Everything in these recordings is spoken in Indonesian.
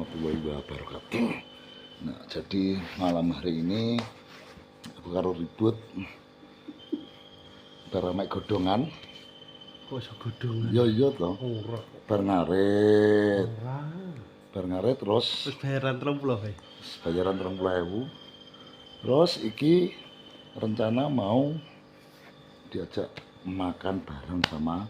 warahmatullahi wabarakatuh. Nah, jadi malam hari ini aku karo ribut mek godongan. Kok iso godongan? Ya iya to. Ora. Bar ngarit. Ora. Bar ngarit terus Wis bayaran 30 kae. bayaran 30.000. Terus iki rencana mau diajak makan bareng sama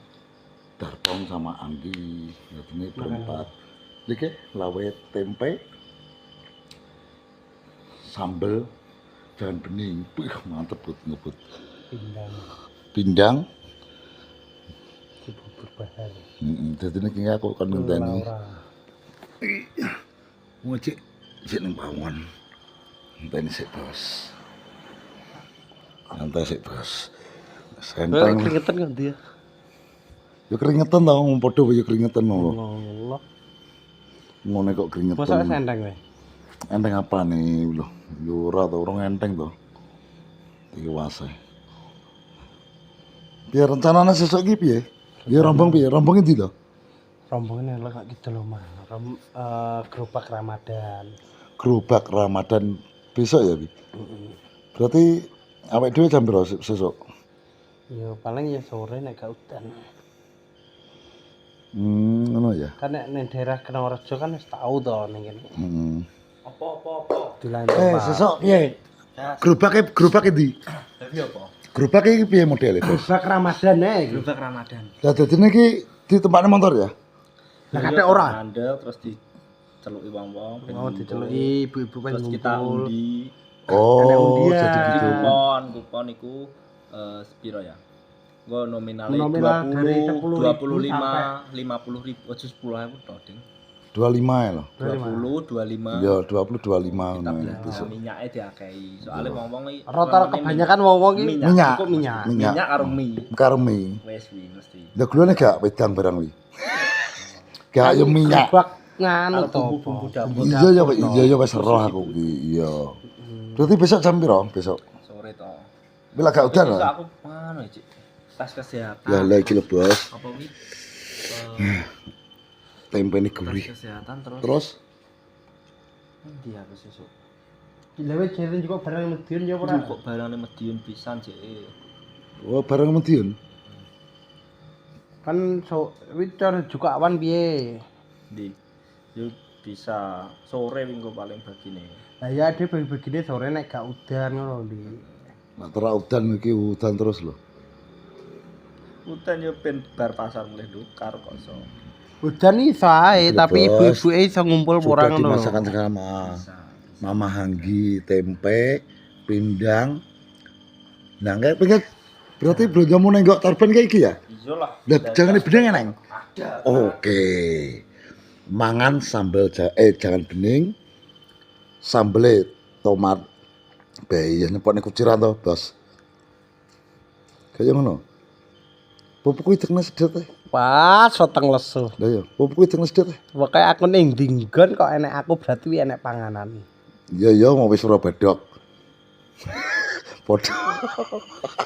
Darpong sama Anggi. Ini berempat. Iki lawe tempe, sambel, jangan bening. Wih, mantep ngebut. Pindang. Bubur bahar. Jadi ini aku kan ngenteni. Ngecek cek ning pawon. Ngenteni sik, Bos. Santai sik, Bos. Senteng. Keringetan kan dia. Ya keringetan tau, padha ya keringetan lho. Allah. Ngene kok keringetan. Masa sendang kowe? Enteng apa nih lho? Yo ora to, urung enteng to. Iki wase. Piye rencanane sesuk iki piye? Ya rombong piye? Rombong endi to? Rombongan lho kok gitu lho, Mas. Gerobak Ramadan. Gerobak Ramadan besok ya, Bi? Berarti awake dhewe jam piro sesuk? Ya paling ya sore nek gak udan. Ngono ya. Kan nek ning daerah Kenawarjo kan wis tau to ning kene. Apa? Sesuk piye? Gerobake ndi? Tapi apa? Gerobake iki piye modele, Bos? Gerobak Ramadan Gerobak Ramadan. Lah dadine iki ditempatne motor ya? Lah kate ora. Andel terus diceluki wong-wong, Mau diceluki ibu-ibu pengen terus kita ngumpul. undi. Oh, undian. jadi gitu. Kupon iku sepiro ya? Gua nominal Nominal dari 20, 10.000 25, 50.000, aja 10.000 to, Ding. 25 ya lho. 20, 25. Ya 20 25 Kita ngono belanja besok. minyaknya diakei. Soalnya wong-wong iki Rata kebanyakan wong-wong iki Minyak. cukup minyak. minyak karo mie. Karo mie. Wes wi mesti. Lah gulane gak wedang barang wi. Gak yo minyak. Gerobak nganu to. Bumbu dapur. Iya ya wis roh aku iki. Iya. Berarti besok jam piro besok? Sore to. Bila gak udan Besok lho. aku mana Cik? Tes kesehatan. Ya lah iki lho, Bos. Apa wi? Tempe ini Tes gurih. kesehatan Terus endi aku sesuk? Dilewe jeren juga barang Medion ya ora. Kok barangnya Medion pisan Cik. oh barang Medion. Kan wicar juga awan piye. Ndi? Yo bisa sore minggu paling bagine. Lah ya ade bagi-bagine sore nek gak udan ngono Di. Nek ora udan iki udan terus lho. Udan yo ben bar pasar mulih dukar kok so. Udan iso ae Iya, tapi Bos. ibu-ibuke iso ngumpul Sudah orang ngono. dimasakan sama Mama Hanggi, tempe, pindang. Nah, kayak pengen berarti belum mau nenggok torben kayak iki ya? Iya lah. Lah jangan bening neng. Ada. Oke. Mangan sambal jangan bening. Sambele tomat. Bayah nyepone kuciran to, Bos. Kayak ngono. Pupuk kuwi tekne sedet teh. Wah, soteng lesu. Lah ya, pupuk kuwi tekne sedet teh. Pokoke aku ning dinggon kok enek aku berarti wi enek panganan. Iya mau wis ora bedok. Podho.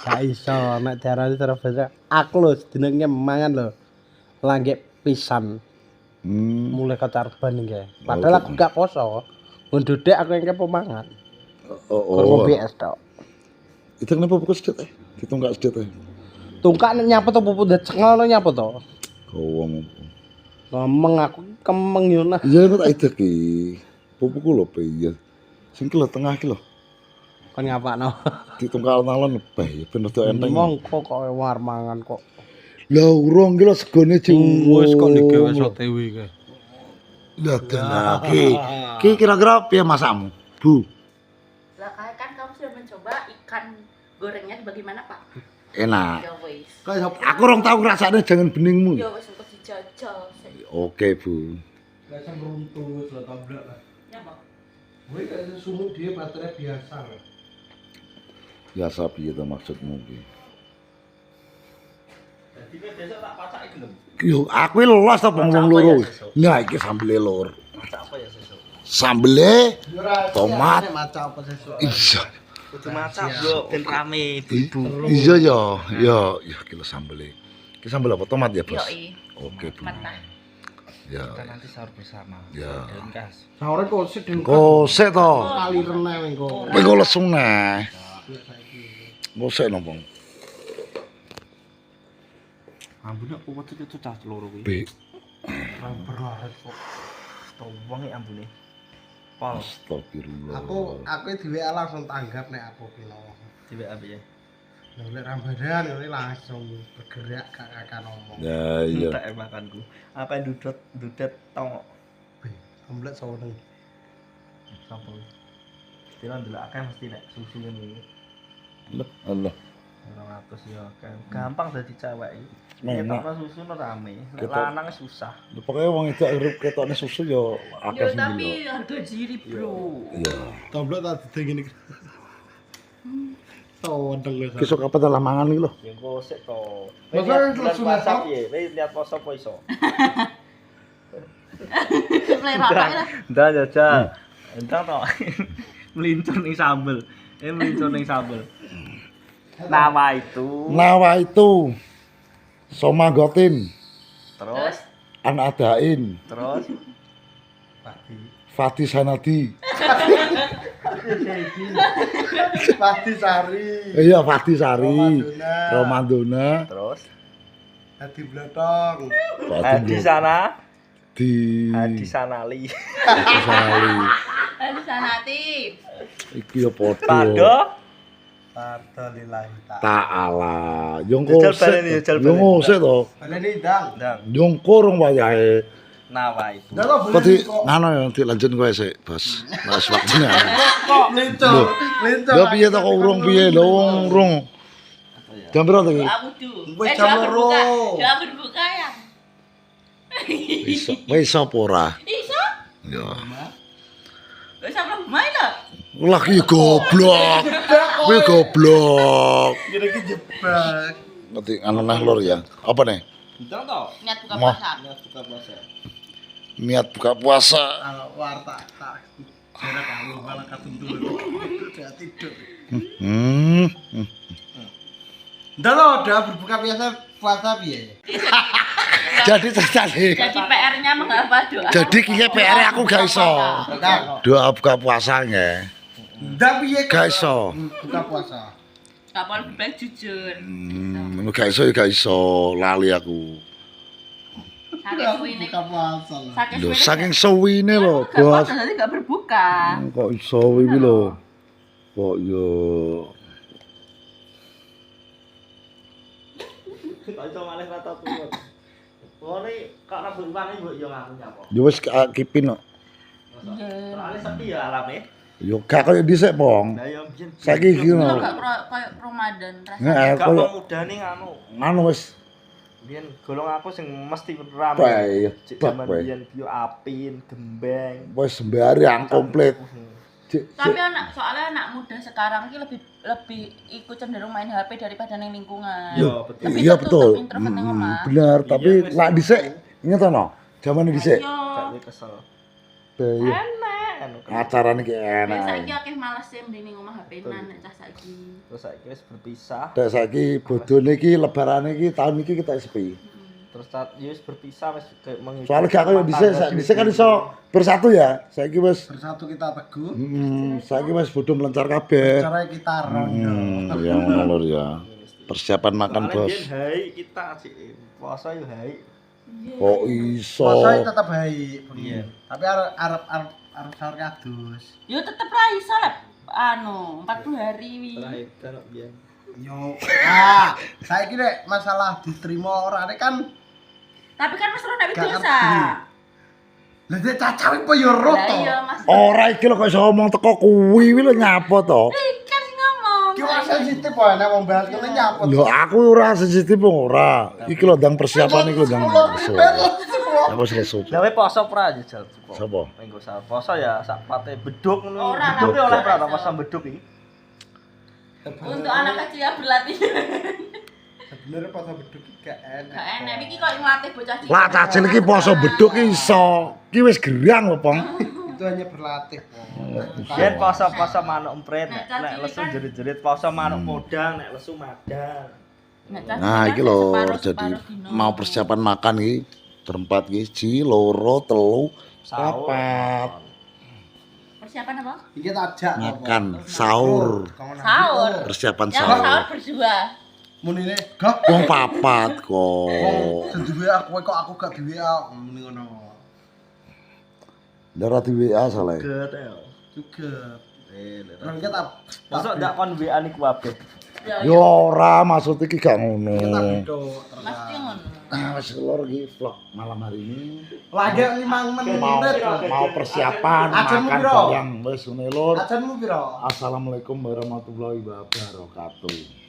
Gak iso nek diarani Surabaya. Aku lho jenenge mangan lho. Langgek pisan. Mulai kecarban iki. Padahal aku gak poso. Ndodek aku engke pemangan. Oh. Ngombe es tok. Itu kenapa pupuk sedet teh? Ditungkak sedet teh. Tungkak nek nyapa to pupu decengel nyapa to. Gowong. Ngomong aku kemeng yo nah. Iya kok tak idek iki. Pupukku lho piye. Sing ki lho tengah ki lho. Kon ngapakno? Ditungkak alon bae ben rada enteng. Mongko kok war mangan kok. Lah urung ki lho segone Wis kok digawe sotewi iki. Lah tenaki. Ki kira-kira piye masakmu? Bu. Lah kan kamu sudah mencoba ikan gorengnya bagaimana Pak? Enak. Ya wis. Aku orang tahu rasanya jangan beningmu. Ya wis untuk dijajal. Oke, Bu. Lah sing runtuh wis tabrak lah. Ya Pak. Kowe kaya sumuk dhewe batere biasa. Biasa piye to maksudmu ki? Jadi besok tak pacaki gelem. Yo aku lolos to wong loro. Nah iki sambele lur. Masak apa ya sesuk? Sambele tomat. Maca apa sesuk? Iya. Kudu masak, Bro, ben rame ibu-ibu. Iya ya ki lho sambele. Ki sambel apa tomat ya, Bos? Yoi. Oke, Bu. Mentah. Ya. Kita nanti sahur bersama. Ya. Dan kas. Sahore kok sedeng Kosek to. kali rene engko. Kowe kok lesu neh. Kosek nopo? Ambune aku waktu itu cah loro kuwi. Be. Berat kok. Towong e ambune. Pol. Astagfirullah. Aku dhewe langsung tanggap nek aku ki lho. Tiba apa ya? Nek Ramadan ini langsung bergerak kakak ngomong. Ya iya. Tak makanku. Apa yang dudet tong. Omelet seneng. Sampo. Stilan delok akeh mesti nek susu ngene. Allah. 200 ya kan. Gampang dadi cewek iki. Enak. Nek susu rame. Nek Ketok. lanang susah. Pokoknya wong itu urip ketokne susu yo akeh Yo sing tapi lho. harga diri, Bro. Iya. Omelet tak dideng ngene. Seneng lho. Besok apa telah mangan iki lho. Ya engko sik to. Masa susu puasa masak? piye? Wis lihat poso apa iso? Selera apa lah? Ndak jajal. Entah to. Melincur ning sambel. Melincur ning sambel. Nawa itu Somagotin, Terus Anadain, terus Fatih Sanadi. Pati Sari. Iya Fatih Sari, Romadona. Romadona, terus Hadi Blotong. di sana, di di sanali. Sali. di sanati. Iki ya padha. Pado Parto lillahi Ta'ala. Yo Jajal ngosek. baleni, jajal Yo baleni. ngosek to. Baleni ndang. ndang Yo kurung wayahe. nawa itu. Ndang kok Berarti kok. ngono ya dilanjut kowe sik, Bos. Mas waktune. Kok linco. Linco. Lho piye to kok urung piye lho urung. Jam piro to iki? Aku du. Wis jam loro. Ya berbuka ya. Wis apa ora? Iso? Ya. Wis sampe main lho. Lagi goblok. Kowe goblok. Kira-kira jebak. Nanti anu nah lur ya. Apa nih? Ndang to. Niat buka Mau. puasa. Buka puasa. Niat buka puasa. Kalau warta tak jarak kamu malah katundur. Udah tidur. Hmm. Ndang lo udah berbuka puasa piye? Jadi terjadi. Jadi PR-nya menghafal doa. Jadi kiki PR aku gak iso. Ndang. Doa buka puasa nge. Ndang piye Gak iso. buka puasa? Kapal baik jujur. Gak iso lali aku. Saking suwine. Buka puasa lah. Saking Lho suwine. saking suwine lho, Gak Bos. puasa jadi gak berbuka. Kok iso iki lho. Kok yo Tak iso malih rata turun. Ngene kok rambut wani mbok yo ngaku nyapa. yo wis kipin kok. Soale sepi ya alame. Yo gak koyo dhisik, Pong. Lah yo biyen. Saiki iki Itu lho. gak kayak Ramadan rasanya. Nggak, Gak koyo pemudane anu wis Biyen golong aku sing mesti rame. bae Cek bak jaman bae. biyen bio apin, gembeng. Wis sembarang komplit. Tapi soalnya anak muda sekarang ini lebih ikut cenderung main HP daripada neng lingkungan. Iya, betul. Lebih Iya tertutup, betul. introvert neng omah. Bener, tapi Iya, wis. lak dhisik inget ono. Jamane dhisik. Ayo. Gak kesel. Bae. Anu, Acarane ki Biasa enak. iki akeh males sih mending ning omah HP-nan nek cah saiki. Terus saiki wis berpisah. Dek saiki bodone iki lebarane iki tahun iki kita sepi. Terus ya wis berpisah wis kayak menghidup. Soalnya gak koyo dhisik kan iso bersatu ya. Saiki wis Bersatu kita teguh. saiki wis bodho melencar kabeh. Cara kita rondo. Ya ngono lur ya. Persiapan makan, Soalnya Bos. biyen hai kita sih puasa yo hai. Kok iso? Puasa tetap baik. Iya. Tapi arep sahur kadus. Yo tetep ra iso lah anu 40 hari wi. Terakhir kan biyen. Yo, saiki nek masalah diterima ora nek kan Tapi kan Mas Ron nek Gak dosa. ngerti. lah dia cacaw iku yo Lah roto. iya Mas. Ora iki lho kok iso ngomong teko kuwi lho nyapa to? Kan sing ngomong. Ki ora sensitif wae nek wong bahas kene nyapa. Lho aku ora sensitif ora. Iki lho ndang persiapan iki lho ndang. Ya wis lesu. Gawe poso pra aja jal. Sapa? Minggu sahur poso ya sak pate beduk ngono. Ora, Beduk ora, oleh pra ora. poso beduk iki. Untuk anak kecil yang berlatih. Sebenarnya puasa beduk iki gak enak. Gak enak iki kok nglatih bocah cilik. Lah cacil iki poso beduk ki iso. Ki wis gerang lho, Pong. Itu hanya berlatih. Biyen poso-poso manuk emprit Nek nek caci lesu kan- jerit-jerit poso manuk podang nek lesu madang. Nek cah Nah, cilik iki kan lho separuh- jadi separuh dino. mau persiapan makan iki Berempat ki, ji, loro, telu, Sahur. papat. Persiapan apa? Iki tak ajak Makan, sahur. Sahur. Persiapan Yang sahur. sahur berdua. Munine gak Wong papat kok. duwe aku kok aku gak duwe muni ngono. Darah di WA salah. Getel. Juga. Lho. Nang kita Masuk ndak kon WA niku kabeh. Ya, Yo ora maksud iki gak ngono. Mesti ngono. Wis lor iki vlog malam hari ini. Lagi 5 menit. Mau persiapan Ajanmu makan piro? barang wis ngene lur. Ajanmu piro? Assalamualaikum warahmatullahi wabarakatuh.